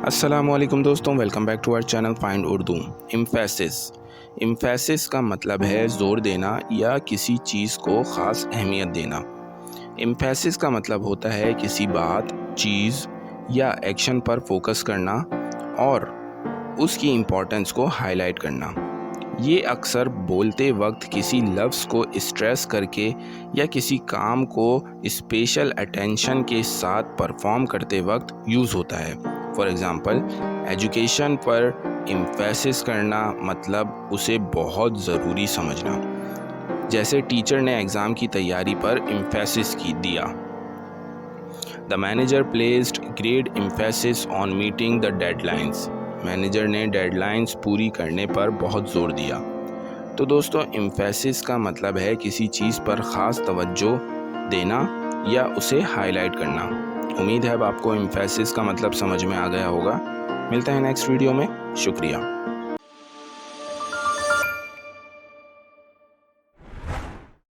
अस्सलामुअलैकुम दोस्तों, welcome back to our channel find Urdu. Emphasis का मतलब है ज़ोर देना या किसी चीज़ को ख़ास अहमियत देना। इम्फेसिस का मतलब होता है किसी बात, चीज़ या एक्शन पर फोकस करना और उसकी इम्पोर्टेंस को हाईलाइट करना। ये अक्सर बोलते वक्त किसी लफ्ज़ को स्ट्रेस करके या किसी काम को स्पेशल अटेंशन के साथ परफॉर्म करते वक्त यूज़ होता है। फॉर एग्ज़ाम्पल, एजुकेशन पर एम्फेसिस करना मतलब उसे बहुत ज़रूरी समझना। जैसे टीचर ने एग्ज़ाम की तैयारी पर एम्फेसिस दिया। The manager placed great emphasis on meeting the deadlines. Manager ने डेडलाइंस पूरी करने पर बहुत ज़ोर दिया। तो दोस्तों, एम्फेसिस का मतलब है किसी चीज़ पर ख़ास तवज्जो देना या उसे हाईलाइट करना। उम्मीद है अब आपको एम्फेसिस का मतलब समझ में आ गया होगा। मिलते हैं नेक्स्ट वीडियो में। शुक्रिया।